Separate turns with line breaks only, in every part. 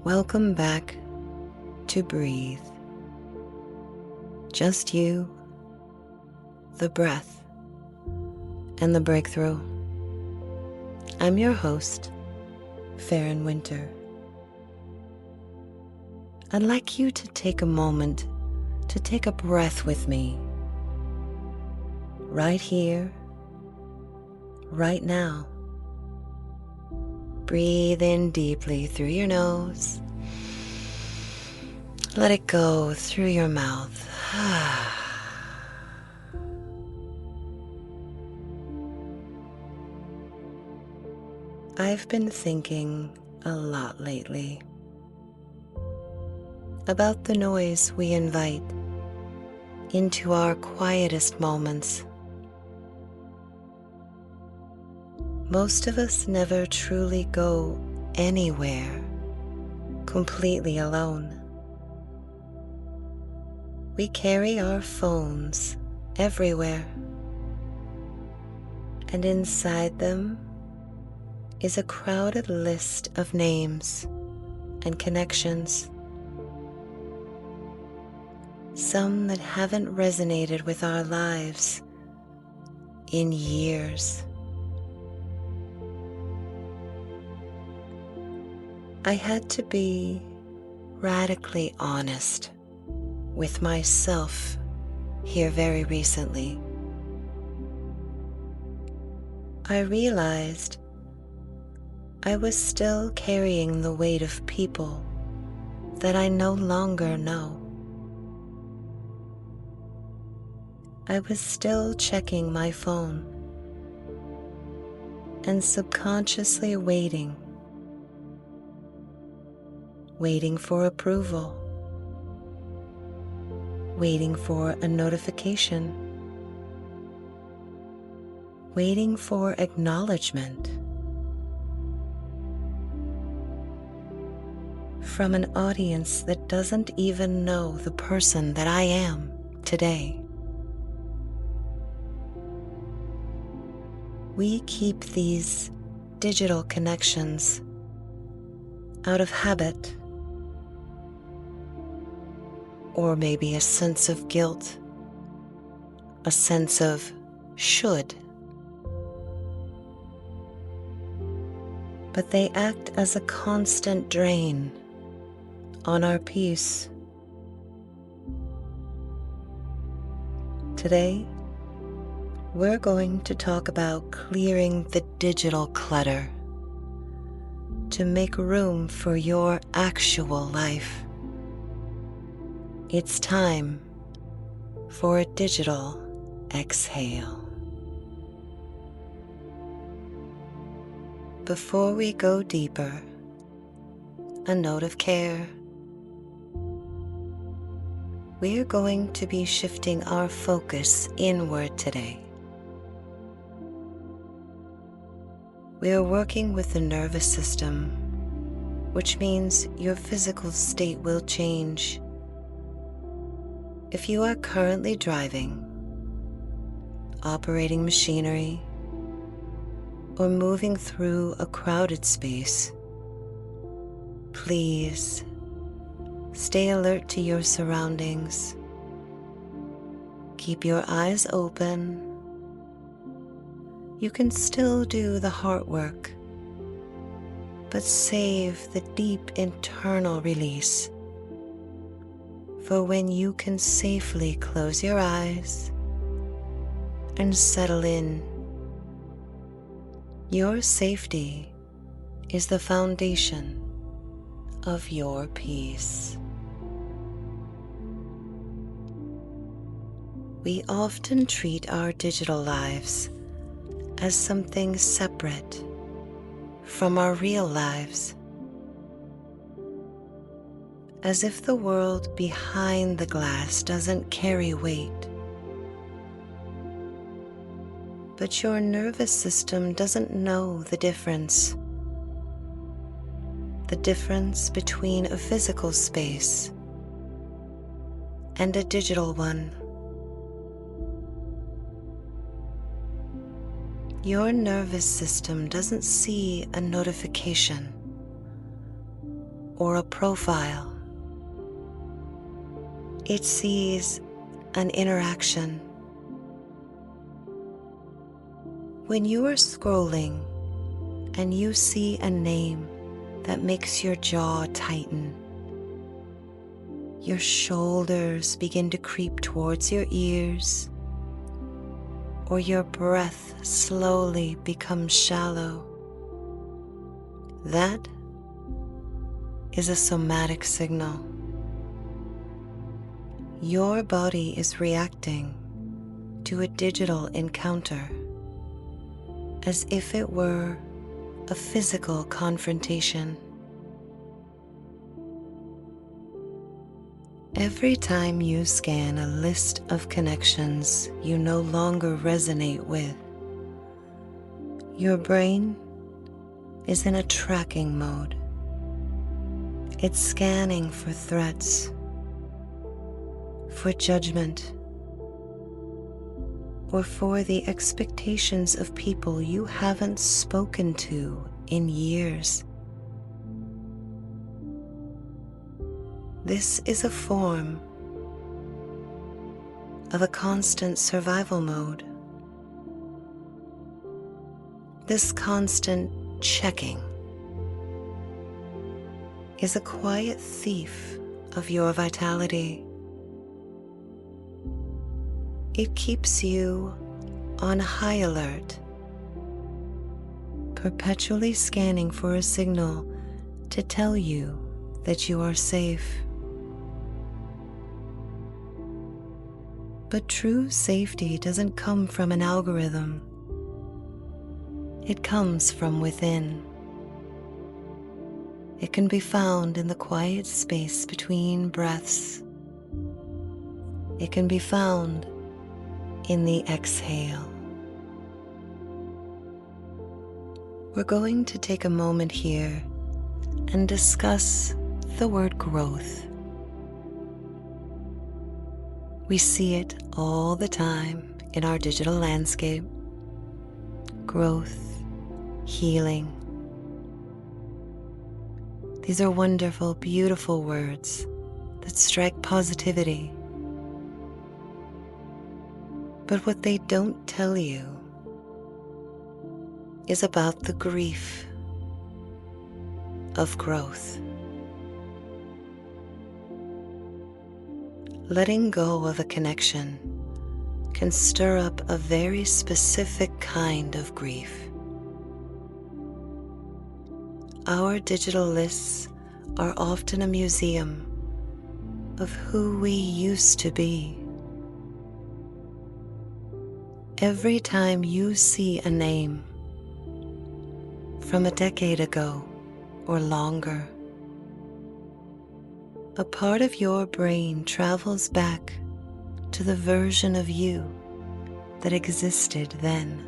Welcome back to Breathe. Just you, the breath, and the breakthrough. I'm your host, Farron Winter. I'd like you to take a moment to take a breath with me. Right here, right now. Breathe in deeply through your nose. Let it go through your mouth. I've been thinking a lot lately about the noise we invite into our quietest moments. Most of us never truly go anywhere completely alone. We carry our phones everywhere, and inside them is a crowded list of names and connections. Some that haven't resonated with our lives in years. I had to be radically honest with myself here very recently. I realized I was still carrying the weight of people that I no longer know. I was still checking my phone and subconsciously waiting for approval, waiting for a notification, waiting for acknowledgement from an audience that doesn't even know the person that I am today. We keep these digital connections out of habit, or maybe a sense of guilt, a sense of should. But they act as a constant drain on our peace. Today, we're going to talk about clearing the digital clutter to make room for your actual life. It's time for a digital exhale. Before we go deeper, a note of care. We're going to be shifting our focus inward today. We are working with the nervous system, which means your physical state will change. If you are currently driving, operating machinery, or moving through a crowded space, please stay alert to your surroundings. Keep your eyes open. You can still do the heart work, but save the deep internal release for when you can safely close your eyes and settle in. Your safety is the foundation of your peace. We often treat our digital lives as something separate from our real lives, as if the world behind the glass doesn't carry weight. But your nervous system doesn't know the difference between a physical space and a digital one. Your nervous system doesn't see a notification or a profile. It sees an interaction. When you are scrolling and you see a name that makes your jaw tighten, your shoulders begin to creep towards your ears, or your breath slowly becomes shallow, that is a somatic signal. Your body is reacting to a digital encounter as if it were a physical confrontation. Every time you scan a list of connections you no longer resonate with, your brain is in a tracking mode. It's scanning for threats, for judgment, or for the expectations of people you haven't spoken to in years. This is a form of a constant survival mode. This constant checking is a quiet thief of your vitality. It keeps you on high alert, perpetually scanning for a signal to tell you that you are safe. But true safety doesn't come from an algorithm. It comes from within. It can be found in the quiet space between breaths. It can be found in the exhale. We're going to take a moment here and discuss the word growth. We see it all the time in our digital landscape. Growth, healing. These are wonderful, beautiful words that strike positivity. But what they don't tell you is about the grief of growth. Letting go of a connection can stir up a very specific kind of grief. Our digital lists are often a museum of who we used to be. Every time you see a name from a decade ago or longer, a part of your brain travels back to the version of you that existed then.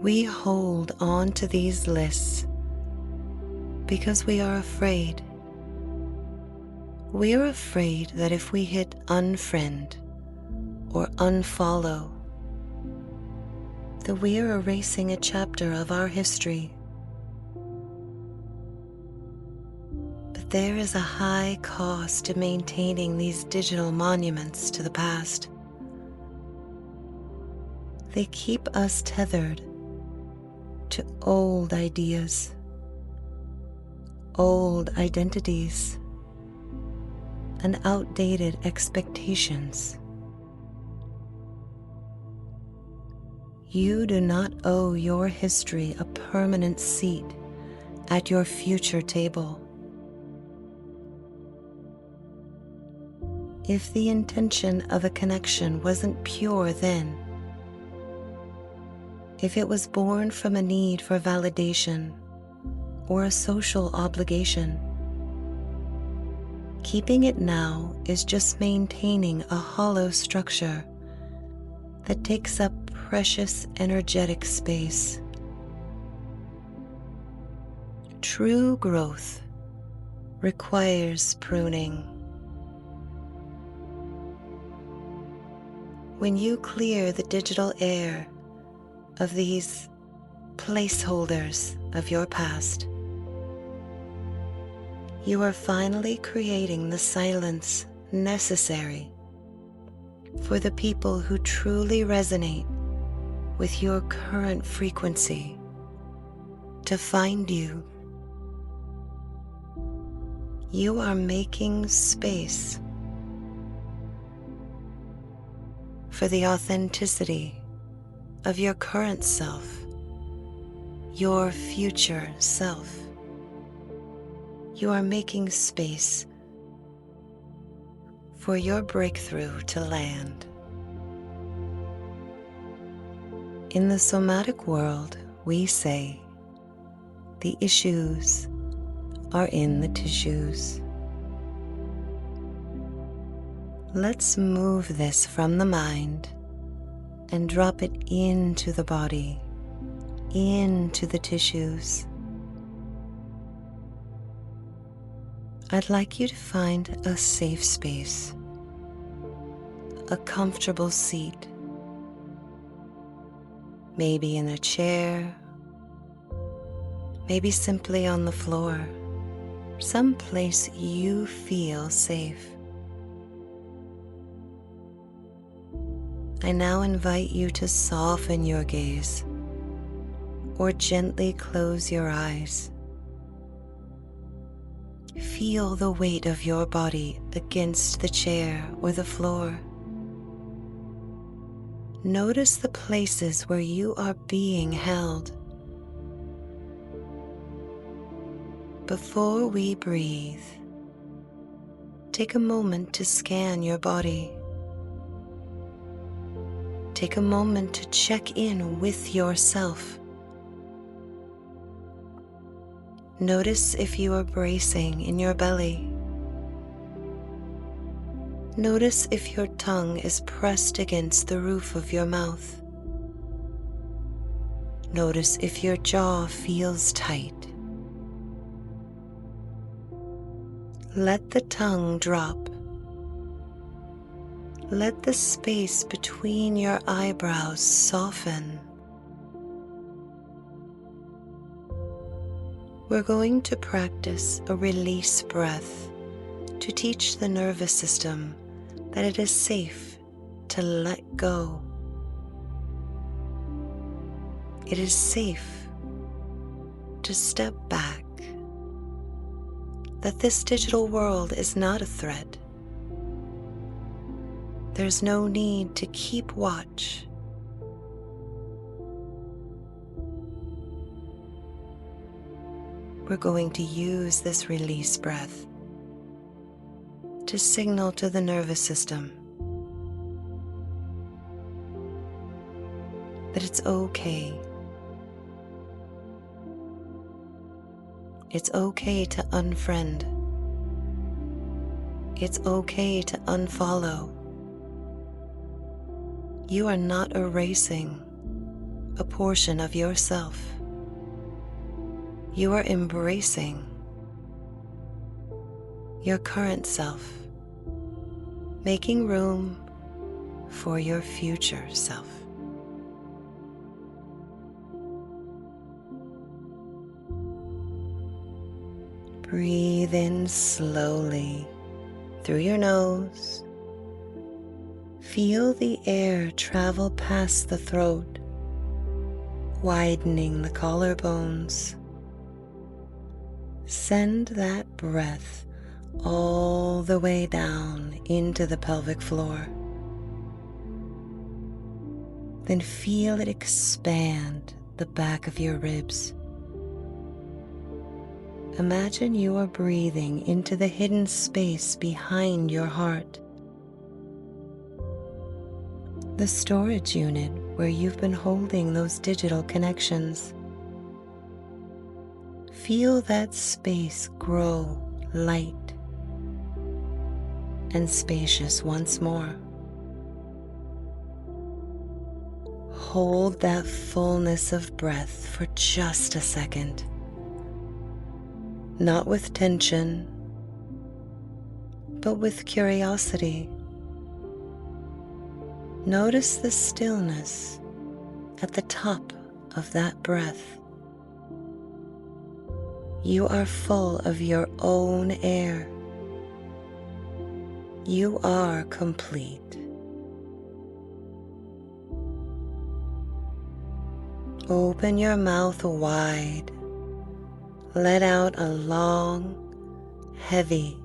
We hold on to these lists because we are afraid. We are afraid that if we hit unfriend or unfollow, that we are erasing a chapter of our history. But there is a high cost to maintaining these digital monuments to the past. They keep us tethered to old ideas, old identities, and outdated expectations. You do not owe your history a permanent seat at your future table. If the intention of a connection wasn't pure then, if it was born from a need for validation or a social obligation, keeping it now is just maintaining a hollow structure that takes up precious energetic space. True growth requires pruning. When you clear the digital air of these placeholders of your past, You are finally creating the silence necessary for the people who truly resonate with your current frequency to find you. You are making space for the authenticity of your current self, your future self. You are making space for your breakthrough to land. In the somatic world, we say, the issues are in the tissues. Let's move this from the mind and drop it into the body, into the tissues. I'd like you to find a safe space, a comfortable seat, maybe in a chair, maybe simply on the floor, someplace you feel safe. I now invite you to soften your gaze or gently close your eyes. Feel the weight of your body against the chair or the floor. Notice the places where you are being held. Before we breathe, take a moment to scan your body. Take a moment to check in with yourself. Notice if you are bracing in your belly. Notice if your tongue is pressed against the roof of your mouth. Notice if your jaw feels tight. Let the tongue drop. Let the space between your eyebrows soften. We're going to practice a release breath to teach the nervous system that it is safe to let go. It is safe to step back, that this digital world is not a threat. There's no need to keep watch. We're going to use this release breath to signal to the nervous system that it's okay. It's okay to unfriend. It's okay to unfollow. You are not erasing a portion of yourself. You are embracing your current self, making room for your future self. Breathe in slowly through your nose. Feel the air travel past the throat, widening the collarbones. Send that breath all the way down into the pelvic floor. Then feel it expand the back of your ribs. Imagine you are breathing into the hidden space behind your heart, the storage unit where you've been holding those digital connections. Feel that space grow light and spacious once more. Hold that fullness of breath for just a second. Not with tension, but with curiosity. Notice the stillness at the top of that breath. You are full of your own air. You are complete. Open your mouth wide. Let out a long, heavy,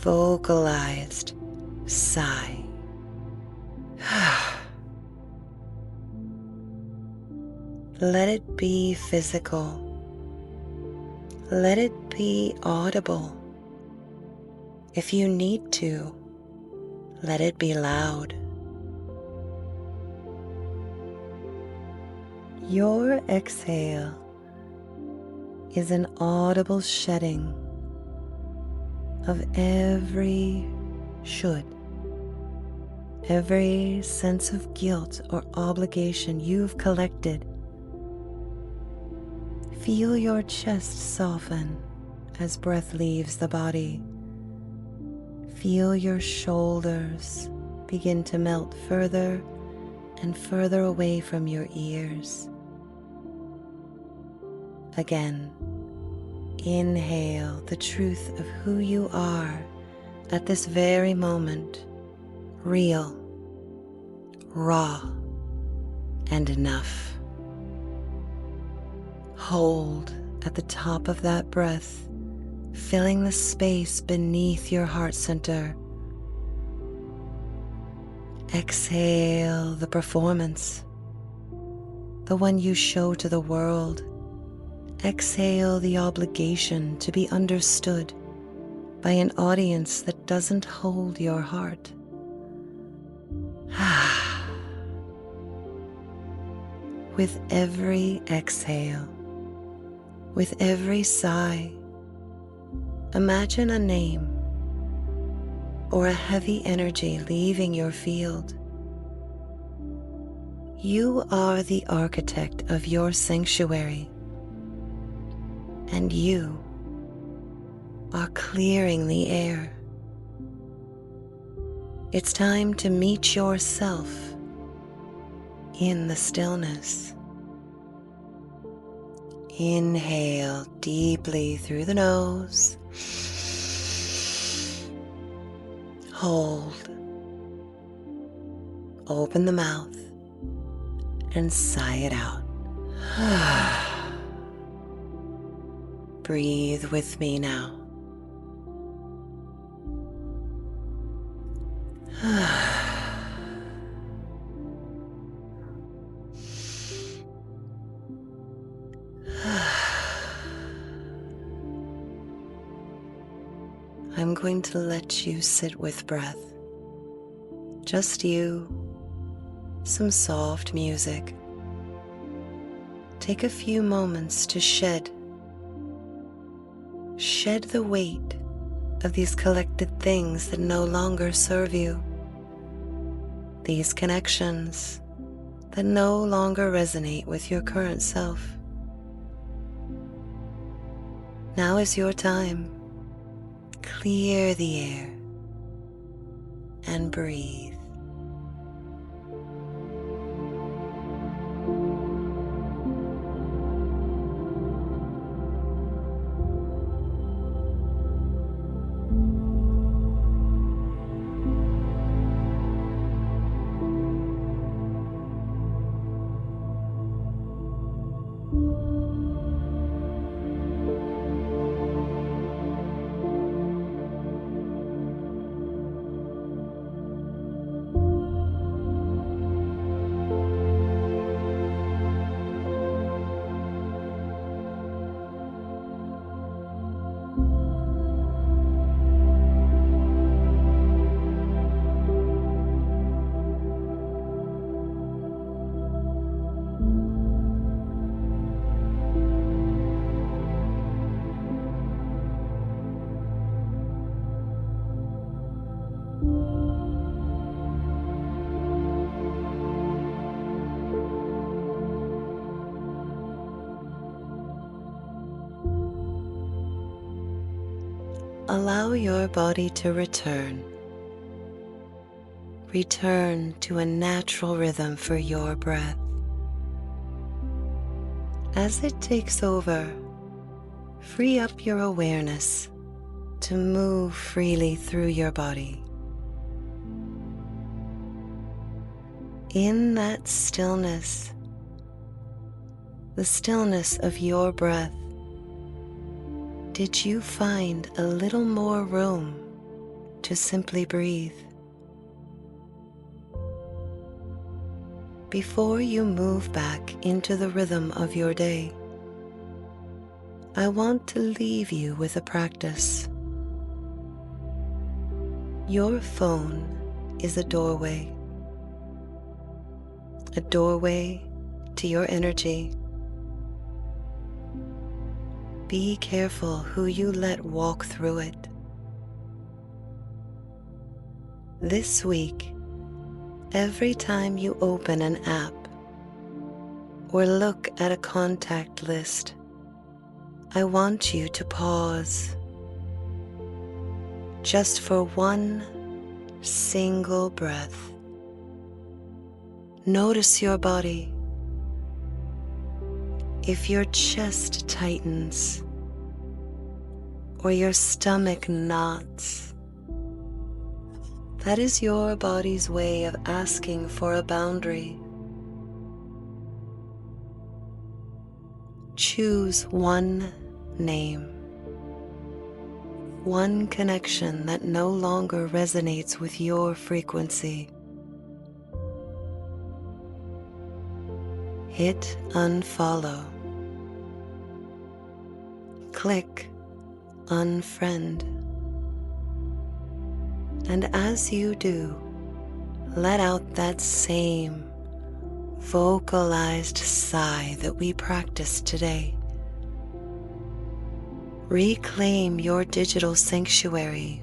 vocalized sigh. Let it be physical. Let it be audible. If you need to, let it be loud. Your exhale is an audible shedding of every should, every sense of guilt or obligation you've collected. Feel your chest soften as breath leaves the body. Feel your shoulders begin to melt further and further away from your ears. Again, inhale the truth of who you are at this very moment, real, raw, and enough. Hold at the top of that breath, filling the space beneath your heart center. Exhale the performance, the one you show to the world. Exhale the obligation to be understood by an audience that doesn't hold your heart. With every exhale, with every sigh, imagine a name or a heavy energy leaving your field. You are the architect of your sanctuary, and you are clearing the air. It's time to meet yourself in the stillness. Inhale deeply through the nose. Hold. Open the mouth and sigh it out. Breathe with me now. I'm going to let you sit with breath. Just you, some soft music. Take a few moments to shed the weight of these collected things that no longer serve you. These connections that no longer resonate with your current self. Now is your time. Clear the air and breathe. Allow your body to return. Return to a natural rhythm for your breath. As it takes over, Free up your awareness to move freely through your body. In that stillness, the stillness of your breath, did you find a little more room to simply breathe? Before you move back into the rhythm of your day, I want to leave you with a practice. Your phone is a doorway to your energy. Be careful who you let walk through it. This week, every time you open an app or look at a contact list, I want you to pause just for one single breath. Notice your body. If your chest tightens or your stomach knots, that is your body's way of asking for a boundary. Choose one name, one connection that no longer resonates with your frequency. Hit unfollow. Click unfriend. And as you do, let out that same vocalized sigh that we practiced today. Reclaim your digital sanctuary,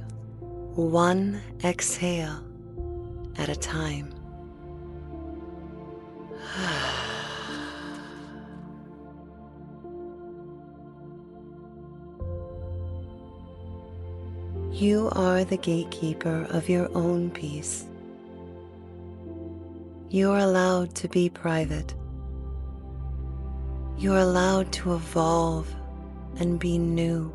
one exhale at a time. You are the gatekeeper of your own peace. You are allowed to be private. You are allowed to evolve and be new.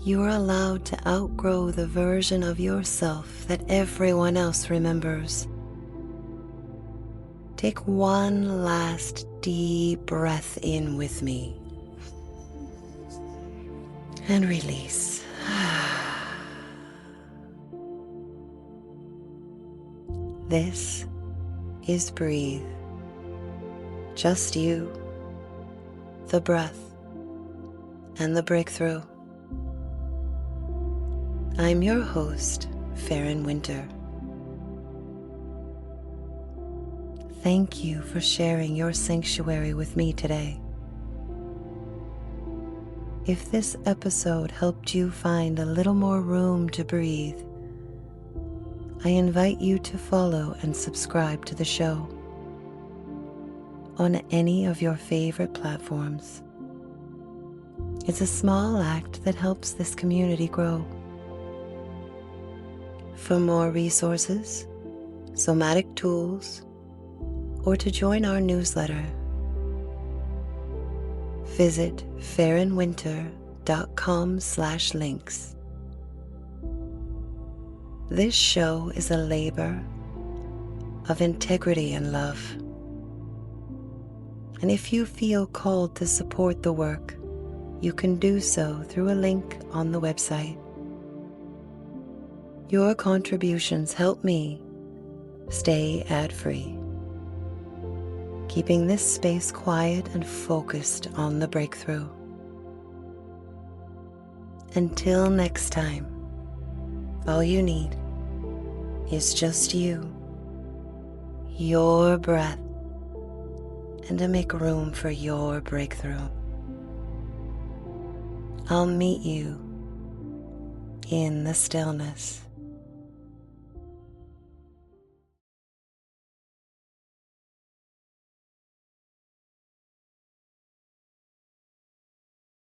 You are allowed to outgrow the version of yourself that everyone else remembers. Take one last deep breath in with me and release. This is Breathe. Just you, the breath, and the breakthrough. I'm your host, Farron Winter. Thank you for sharing your sanctuary with me today. If this episode helped you find a little more room to breathe, I invite you to follow and subscribe to the show on any of your favorite platforms. It's a small act that helps this community grow. For more resources, somatic tools, or to join our newsletter, visit farronwinter.com/links. This show is a labor of integrity and love. And if you feel called to support the work, you can do so through a link on the website. Your contributions help me stay ad-free, keeping this space quiet and focused on the breakthrough. Until next time, all you need is just you, your breath, and to make room for your breakthrough. I'll meet you in the stillness.